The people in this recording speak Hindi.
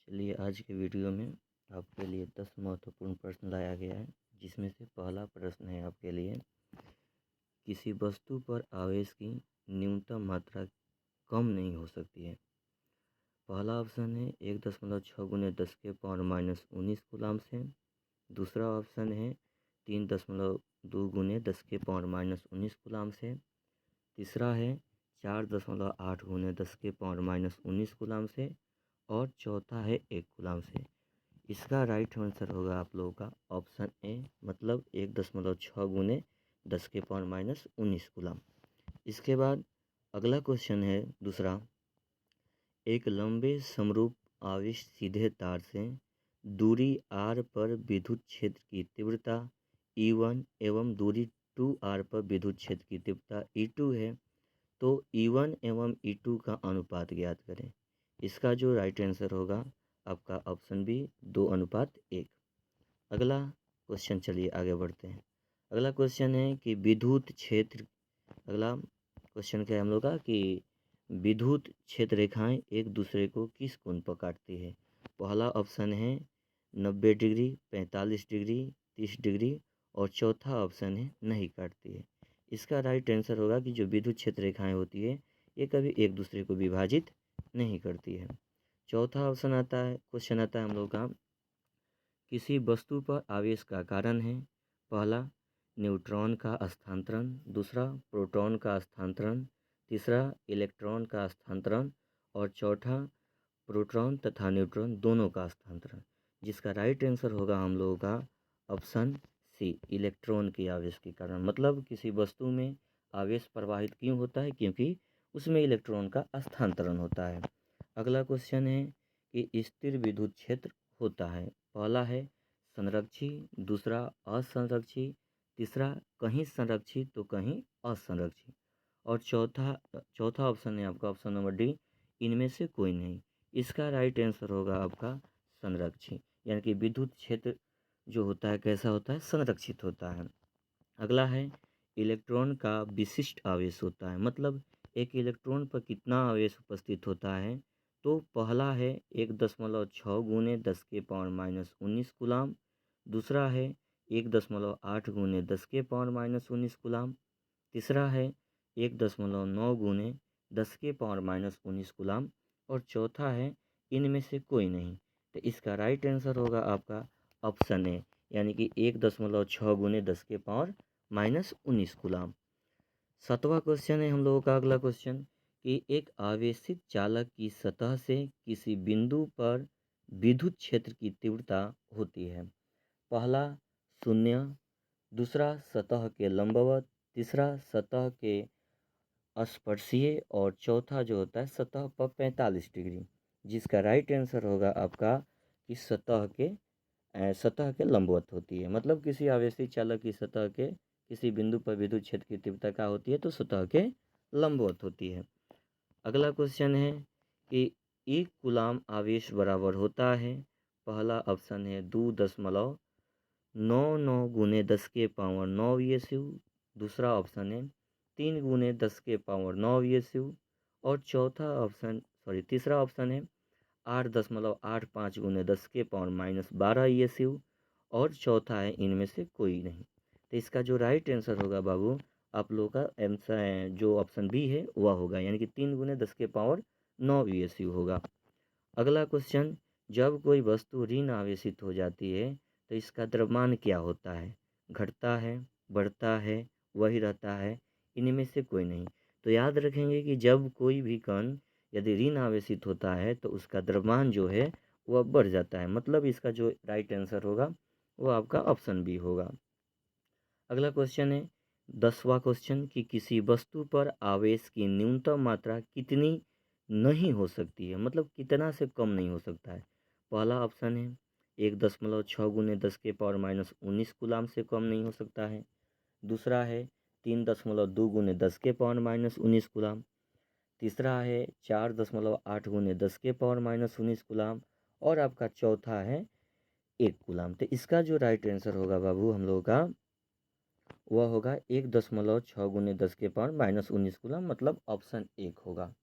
चलिए आज के वीडियो में आपके लिए 10 महत्वपूर्ण प्रश्न लाया गया है, जिसमें से पहला प्रश्न है आपके लिए, किसी वस्तु पर आवेश की न्यूनतम मात्रा कम नहीं हो सकती है। पहला ऑप्शन है 1.6 गुने 10 के पावर माइनस 19 कूलाम से। दूसरा ऑप्शन है 3.2 गुने 10 के पावर माइनस 19 कूलाम से। तीसरा है 4.8 गुने 10 के पावर माइनस 19 कूलाम से। और चौथा है 1 कूलाम से। इसका राइट आंसर होगा आप लोगों का ऑप्शन ए, मतलब 1.6 गुने 10 के पावर माइनस 19 कूलाम। इसके बाद अगला क्वेश्चन है दूसरा, एक लंबे समरूप आवेश सीधे तार से दूरी r पर विद्युत क्षेत्र की तीव्रता E1 एवं दूरी 2r पर विद्युत क्षेत्र की तीव्रता E2 है, तो E1 एवं E2 का अनुपात ज्ञात करें। इसका जो राइट आंसर होगा आपका ऑप्शन बी 2:1। अगला क्वेश्चन, चलिए आगे बढ़ते हैं। अगला क्वेश्चन है कि विद्युत क्षेत्र, अगला क्वेश्चन क्या है हम लोग का कि विद्युत क्षेत्र रेखाएं एक दूसरे को किस कोण पर काटती है। पहला ऑप्शन है 90 डिग्री, 45 डिग्री, 30 डिग्री और चौथा ऑप्शन है नहीं काटती है। इसका राइट आंसर होगा कि जो विद्युत क्षेत्र रेखाएं होती है ये कभी एक दूसरे को विभाजित नहीं करती है। चौथा ऑप्शन आता है, क्वेश्चन आता है हम लोग का, किसी वस्तु पर आवेश का कारण है। पहला न्यूट्रॉन का स्थानांतरण, दूसरा प्रोटॉन का स्थानांतरण, तीसरा इलेक्ट्रॉन का स्थानांतरण और चौथा प्रोटॉन तथा न्यूट्रॉन दोनों का स्थानांतरण। जिसका राइट आंसर होगा हम लोगों का ऑप्शन सी, इलेक्ट्रॉन के आवेश के कारण। मतलब किसी वस्तु में आवेश प्रवाहित क्यों होता है, क्योंकि उसमें इलेक्ट्रॉन का स्थानांतरण होता है। अगला क्वेश्चन है कि स्थिर विद्युत क्षेत्र होता है। पहला है संरक्षी, दूसरा असंरक्षी, तीसरा कहीं संरक्षी तो कहीं असंरक्षी और चौथा ऑप्शन है आपका ऑप्शन नंबर डी, इनमें से कोई नहीं। इसका राइट आंसर होगा आपका संरक्षी, यानी कि विद्युत क्षेत्र जो होता है कैसा होता है, संरक्षित होता है। अगला है इलेक्ट्रॉन का विशिष्ट आवेश होता है। मतलब एक इलेक्ट्रॉन पर कितना आवेश उपस्थित होता है, तो पहला है 1.6 गुने 10 के पावर माइनस 19 कूलाम, दूसरा है 1.8 गुने 10 के पावर माइनस 19 कूलाम, तीसरा है 1.9 गुने 10 के पावर माइनस 19 कूलाम और चौथा है इनमें से कोई नहीं। तो इसका राइट आंसर होगा आपका ऑप्शन ए, यानी कि 1.6 गुने 10 के पावर माइनस 19 कूलाम। सातवां क्वेश्चन है हम लोगों का अगला क्वेश्चन कि एक आवेशित चालक की सतह से किसी बिंदु पर विद्युत क्षेत्र की तीव्रता होती है। पहला 0, दूसरा सतह के लंबवत, तीसरा सतह के स्पर्शीय और चौथा जो होता है सतह पर 45 डिग्री। जिसका राइट आंसर होगा आपका कि सतह के लंबवत होती है। मतलब किसी आवेशित चालक की सतह के किसी बिंदु पर विद्युत क्षेत्र की तीव्रता क्या होती है, तो सतह के लंबवत होती है। अगला क्वेश्चन है कि 1 कूलाम आवेश बराबर होता है। पहला ऑप्शन है 2.99 गुने 10 के पावर 9 VSU, दूसरा ऑप्शन है 3 गुने 10 के पावर 9 VSU और तीसरा ऑप्शन है 8.85 गुने 10 के पावर माइनस 12 ESU और चौथा है इनमें से कोई नहीं। तो इसका जो राइट आंसर होगा बाबू आप लोगों का आंसर जो ऑप्शन बी है वह होगा, यानी कि 3 गुने 10 के पावर 9 VSU होगा। अगला क्वेश्चन, जब कोई वस्तु ऋण आवेशित हो जाती है तो इसका द्रव्यमान क्या होता है, घटता है, बढ़ता है, वही रहता है, इनमें से कोई नहीं। तो याद रखेंगे कि जब कोई भी कण यदि ऋण आवेशित होता है तो उसका द्रव्यमान जो है वह बढ़ जाता है। मतलब इसका जो राइट आंसर होगा वो आपका ऑप्शन बी होगा। अगला क्वेश्चन है 10वां क्वेश्चन कि किसी वस्तु पर आवेश की न्यूनतम मात्रा कितनी नहीं हो सकती है। मतलब कितना से कम नहीं हो सकता है। पहला ऑप्शन है 1.6 गुने 10 के पावर माइनस 19 कूलाम से कम नहीं हो सकता है। दूसरा है 3.2 गुने 10 के पावर माइनस 19 कूलाम, तीसरा है 4.8 गुने 10 के पावर माइनस 19 कूलाम और आपका चौथा है 1 कूलाम। तो इसका जो राइट आंसर होगा बाबू हम लोगों का वह होगा 1.6 गुने 10 के पावर माइनस 19 कूलाम, मतलब ऑप्शन 1 होगा।